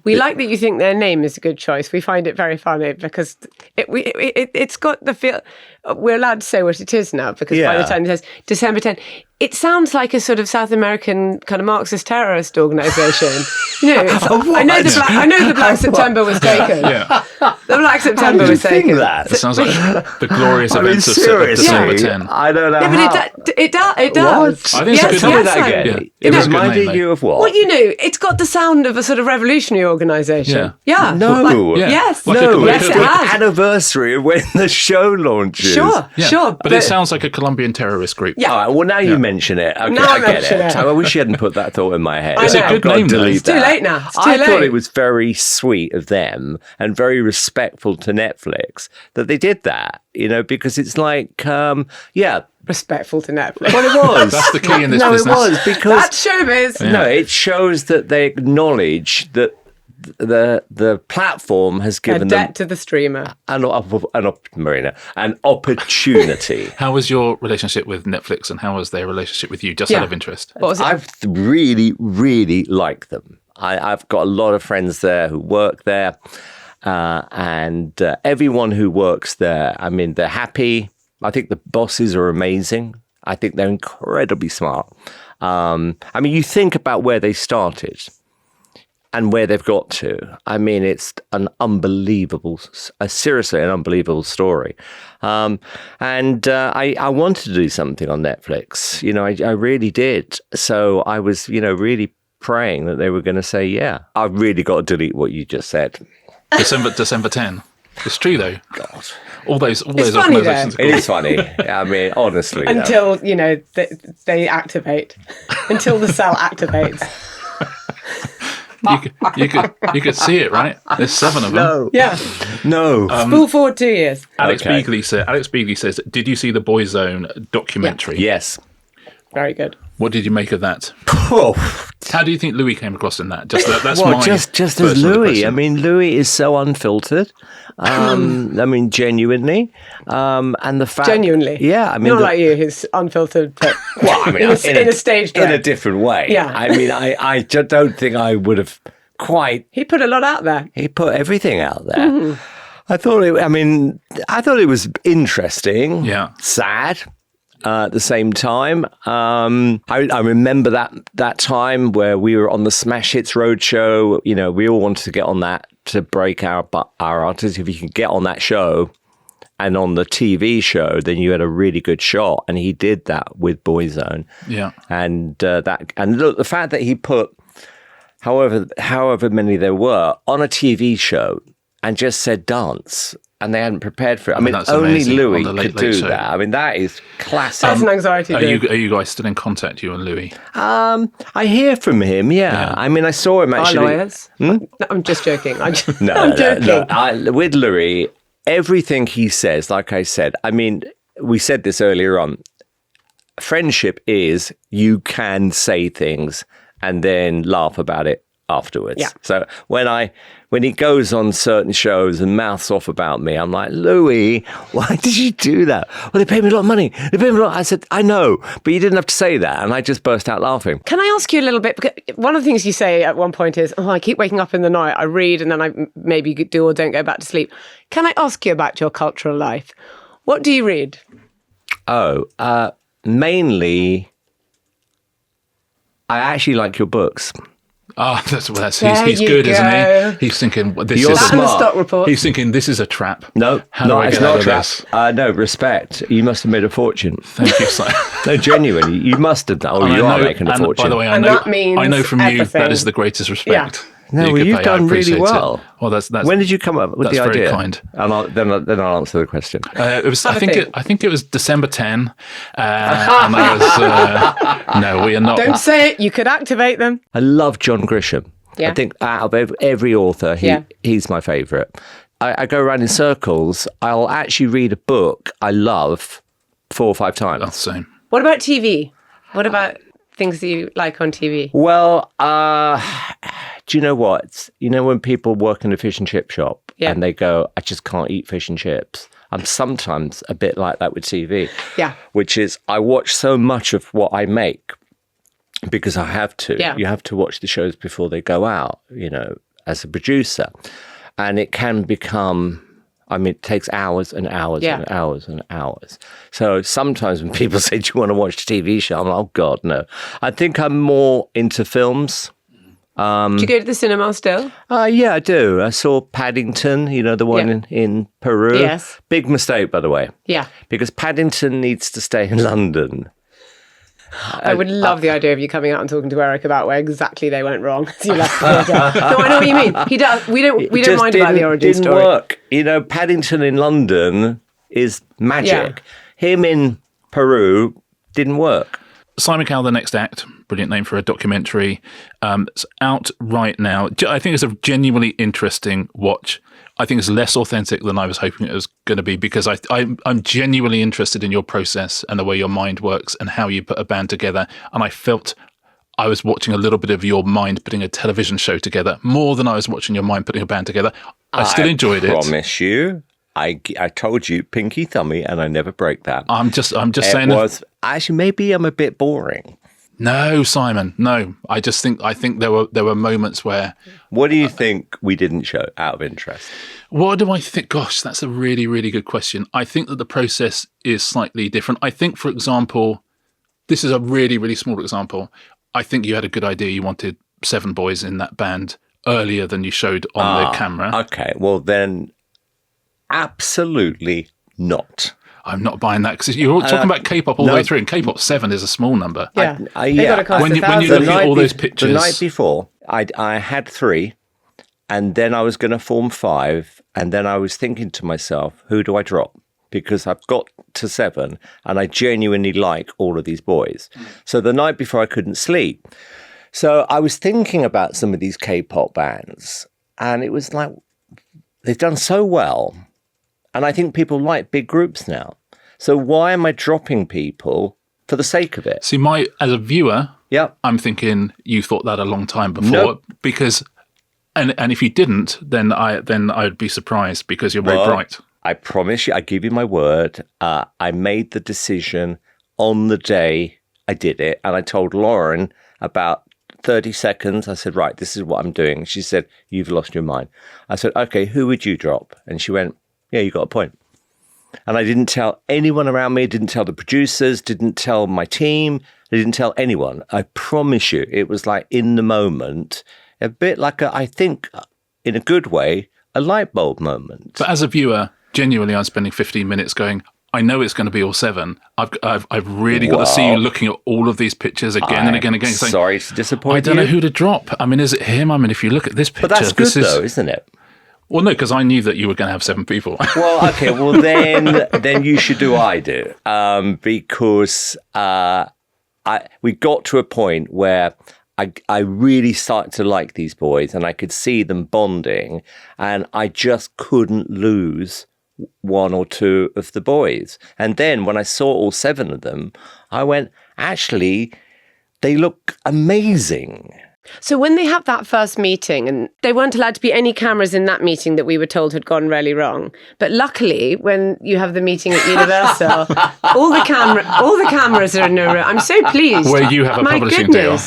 We like that you think their name is a good choice. We find it very funny because it's got the feel. We're allowed to say what it is now, because by the time it says December 10, it sounds like a sort of South American kind of Marxist terrorist organisation. I know the Black September was taken. Yeah. The Black September was taken. That? It sounds like the glorious events of December 10. I don't know. But it does. What? I think it's a good name. It reminded you of what? Well, it's got the sound of a sort of revolutionary organisation. Yeah. No. Yes. Yes, it has. Anniversary of when the show launches. Sure. But it sounds like a Colombian terrorist group. Yeah. All right, well, now you mention it. Okay, now I get it. I wish you hadn't put that thought in my head. It's a good name, though. It's too late now. I thought it was very sweet of them and very respectful to Netflix that they did that, because it's like, respectful to Netflix. Well, it was. That's the key in this business. business. It was, because That's showbiz. No, it shows that they acknowledge that the platform has given a debt them to the streamer an opportunity. How was your relationship with Netflix, and how was their relationship with you, just out of interest? What was it? I've really, really liked them. I've got a lot of friends there who work there, and everyone who works there, I mean, they're happy. I think the bosses are amazing. I think they're incredibly smart. You think about where they started and where they've got to. I mean, it's seriously an unbelievable story. I wanted to do something on Netflix. I really did. So I was, really praying that they were going to say, yeah. I've really got to delete what you just said. December 10. It's true, though. God. All those funny, organisations. It is funny. I mean, honestly. Until, they activate. Until the cell activates. You could see it, right? There's 7 of them. No. Yeah. No. Spool forward 2 years. Alex Beagley says, did you see the Boyzone documentary? Yeah. Yes. Very good. What did you make of that? Oh. How do you think Louis came across in that? Just as Louis. I mean, Louis is so unfiltered. Genuinely. And the fact... Genuinely? Yeah. Not like you, who's unfiltered, but in a stage in a different way. Yeah. I mean, I just don't think I would have quite... He put a lot out there. He put everything out there. Mm. I thought it was interesting. Yeah. Sad. At the same time, I remember that time where we were on the Smash Hits Roadshow. We all wanted to get on that to break our artists. If you can get on that show and on the TV show, then you had a really good shot. And he did that with Boyzone. Yeah. And look, the fact that he put however many there were on a TV show and just said dance, and they hadn't prepared for it. I mean, only amazing. Louis Late could do Show. that. I mean, that is classic. That's an anxiety. Are you guys still in contact, you and Louis? I hear from him, yeah. I mean, I saw him actually. Our lawyers? No, I'm just joking. I'm joking. No. With Louis, everything he says, like I said, I mean, we said this earlier on, friendship is you can say things and then laugh about it afterwards. Yeah. So when he goes on certain shows and mouths off about me, I'm like, Louis, why did you do that? Well, they paid me a lot of money. They paid me a lot. I said, I know, but you didn't have to say that. And I just burst out laughing. Can I ask you a little bit? Because one of the things you say at one point is, I keep waking up in the night, I read, and then I maybe do or don't go back to sleep. Can I ask you about your cultural life? What do you read? Mainly, I actually like your books. Oh, he's good, isn't he? He's thinking, this You're is smart. And the stock report. He's thinking, this is a trap. No, How do I it's get not out a of trap. this? No, respect. You must have made a fortune. Thank you, Simon. No, genuinely, you must have done. Oh, And you I are know- making a and fortune. By the way, And that means I know from you everything. that is the greatest respect. No, that you well, could you've pay. I done really appreciate it. well. Well, that's When did you come up with that's the very idea? kind. And then I'll answer the question. It was. Have a I think it was December 10, and I was. No, we are not. Don't say it. You could activate them. I love John Grisham. Yeah. I think out of every author, he's my favourite. I go around in circles. I'll actually read a book I love 4 or 5 times. That's the same. What about TV? What about things that you like on TV? Well, do you know what? You know when people work in a fish and chip shop and they go, I just can't eat fish and chips. I'm sometimes a bit like that with TV. Yeah. Which is I watch so much of what I make because I have to. Yeah. You have to watch the shows before they go out, as a producer. And it can become, it takes hours and hours and hours and hours. So sometimes when people say, do you want to watch a TV show? I'm like, oh, God, no. I think I'm more into films. Do you go to the cinema still? Yeah, I do. I saw Paddington, the one in Peru. Yes. Big mistake, by the way. Yeah. Because Paddington needs to stay in London. I would love the idea of you coming out and talking to Eric about where exactly they went wrong as you left the theatre. No, I know what you mean. He does. We don't mind about the origin didn't story. work. Paddington in London is magic. Him in Peru didn't work. Simon Cowell, The Next Act, brilliant name for a documentary. It's out right now. I think it's a genuinely interesting watch. I think it's less authentic than I was hoping it was going to be because I'm genuinely interested in your process and the way your mind works and how you put a band together. And I felt I was watching a little bit of your mind putting a television show together more than I was watching your mind putting a band together. I still enjoyed it. I promise you. I told you, pinky thummy, and I never break that. I'm just saying. It was actually maybe I'm a bit boring. No, Simon. No, I think there were moments where. What do you think we didn't show out of interest? What do I think? Gosh, that's a really, really good question. I think that the process is slightly different. I think, for example, this is a really, really small example. I think you had a good idea. You wanted 7 boys in that band earlier than you showed on the camera. Okay, well then, absolutely not. I'm not buying that because you're talking about K-pop all the way through, and K-pop 7 is a small number. Yeah. They gotta cost When you $1,000. look at all those pictures, The night before, I had 3, and then I was going to form 5, and then I was thinking to myself, who do I drop? Because I've got to 7, and I genuinely like all of these boys. So the night before, I couldn't sleep. So I was thinking about some of these K-pop bands, and it was like, they've done so well. And I think people like big groups now. So why am I dropping people for the sake of it? see, as a viewer, I'm thinking you thought that a long time before. Nope. Because, and if you didn't, then I'd be surprised because you're very bright. I promise you, I give you my word. I made the decision on the day I did it. And I told Lauren about 30 seconds. I said, right, this is what I'm doing. She said, you've lost your mind. I said, okay, who would you drop? And she went, yeah, you got a point. And I didn't tell anyone around me, didn't tell the producers, didn't tell my team, I didn't tell anyone. I promise you, it was like in the moment, a bit like I think in a good way, a light bulb moment. But as a viewer, genuinely, I'm spending 15 minutes going, I know it's going to be all 7. I've really got to see you looking at all of these pictures again and again and again. Saying, sorry to disappoint you. I don't know who to drop. I mean, is it him? I mean, if you look at this picture... But that's good though, isn't it? Well, no, because I knew that you were going to have 7 people. Well, okay, well then you should do what I do. Because we got to a point where I really started to like these boys and I could see them bonding and I just couldn't lose 1 or 2 of the boys. And then when I saw all 7 of them, I went, actually, they look amazing. So when they had that first meeting, and there weren't allowed to be any cameras in that meeting that we were told had gone really wrong. But luckily, when you have the meeting at Universal, all the cameras are in a room. I'm so pleased. Where you have a publishing deal.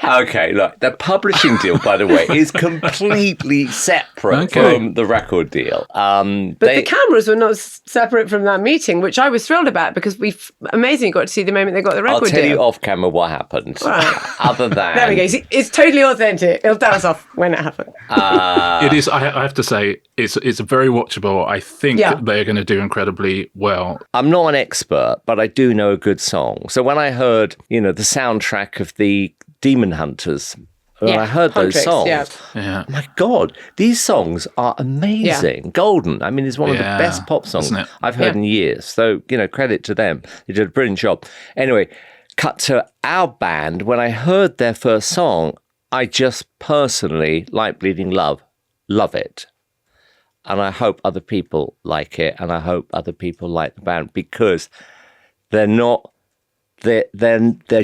Okay, look, the publishing deal, by the way, is completely separate from the record deal. But the cameras were not separate from that meeting, which I was thrilled about because we amazingly got to see the moment they got the record deal. I'll tell you off camera what happened. Right. Other than... There we go. It's totally authentic. It'll tell us off when it happened. It is, I have to say, it's very watchable. I think they're going to do incredibly well. I'm not an expert, but I do know a good song. So when I heard, the soundtrack of the Demon Hunters, when I heard those songs, my God, these songs are amazing. Golden. I mean, it's one of the best pop songs I've heard in years. So, credit to them. They did a brilliant job. Anyway, cut to our band. When I heard their first song, I just personally, like Bleeding Love it. And I hope other people like it. And I hope other people like the band because they're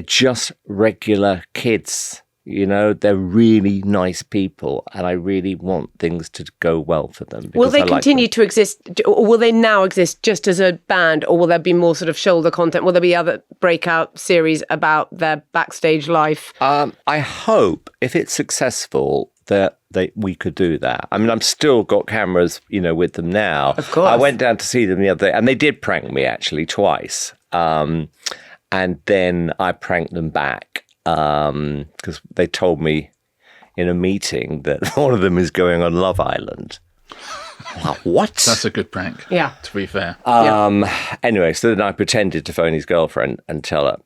just regular kids, they're really nice people and I really want things to go well for them. Will they continue to exist, or will they now exist just as a band, or will there be more sort of shoulder content? Will there be other breakout series about their backstage life? I hope if it's successful that we could do that. I mean, I'm still got cameras, with them now. Of course. I went down to see them the other day and they did prank me actually twice. And then I pranked them back because they told me in a meeting that one of them is going on Love Island. Like, what? That's a good prank. Yeah. To be fair. Anyway, so then I pretended to phone his girlfriend and tell her.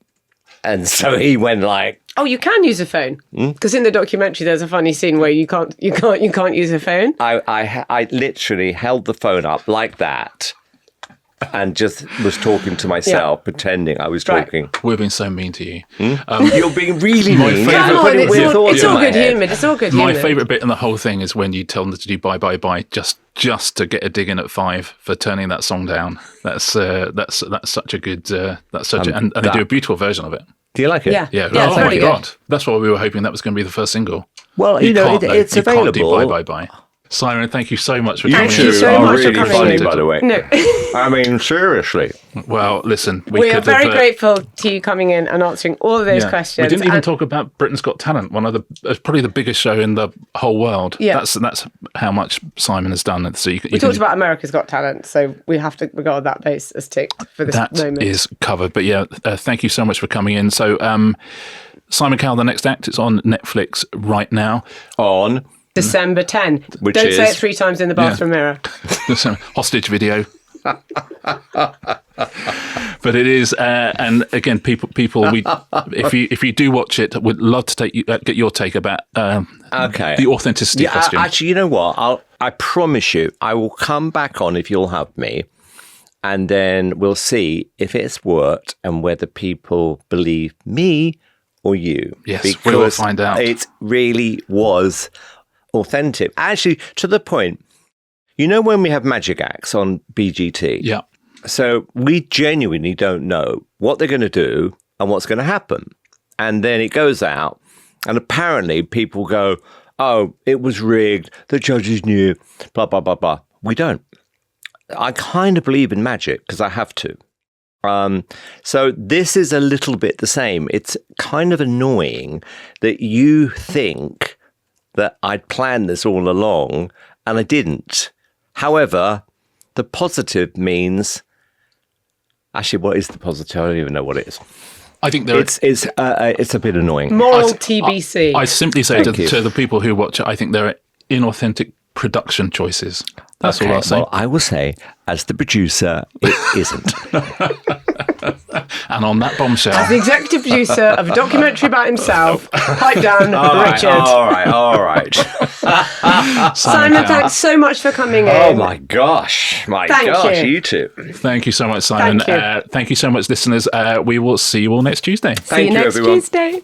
And so he went like... Oh, you can use a phone? Because in the documentary, there's a funny scene where you can't use a phone. I literally held the phone up like that. And just was talking to myself, pretending I was talking. We're being so mean to you. You're being really mean. It's all good humour. It's all good humour. My favourite bit in the whole thing is when you tell them to do bye bye bye just to get a dig in at 5 for turning that song down. That's such a good. And they do a beautiful version of it. Do you like it? Yeah. Oh my God, that's why we were hoping that was going to be the first single. Well, it's available. Can't do bye bye bye. Simon, thank you so much for coming. Thank you so much for coming. Funny, by the way. No. I mean, seriously. Well, listen, we are very grateful to you coming in and answering all of those questions. We didn't even talk about Britain's Got Talent, probably the biggest show in the whole world. Yeah. That's how much Simon has done. So we talked about America's Got Talent, so we have to regard that base as ticked for this moment. That is covered. But thank you so much for coming in. So Simon Cowell, The Next Act, it's on Netflix right now. On December 10. Don't say it 3 times in the bathroom mirror. Hostage video. But it is, and again, people, if you do watch it, would love to get your take about the authenticity question. Actually, you know what? I promise you, I will come back on if you'll have me, and then we'll see if it's worked and whether people believe me or you. Yes, we will find out. It really was authentic. Actually, to the point, when we have magic acts on BGT? Yeah. So we genuinely don't know what they're going to do and what's going to happen. And then it goes out and apparently people go, oh, it was rigged. The judges knew, blah, blah, blah, blah. We don't. I kind of believe in magic because I have to. So this is a little bit the same. It's kind of annoying that you think that I'd planned this all along, and I didn't. However, the positive means... Actually, what is the positive? I don't even know what it is. I think it's a bit annoying. Moral TBC. I simply say to the people who watch it, I think there are inauthentic production choices. That's all I'll say. Well, I will say, as the producer, it isn't. And on that bombshell, as the executive producer of a documentary about himself, pipe down, Richard. All right. Simon, thanks so much for coming in. Oh my gosh, you too. Thank you so much, Simon. Thank you. Thank you so much, listeners. We will see you all next Tuesday. See you next everyone. Tuesday.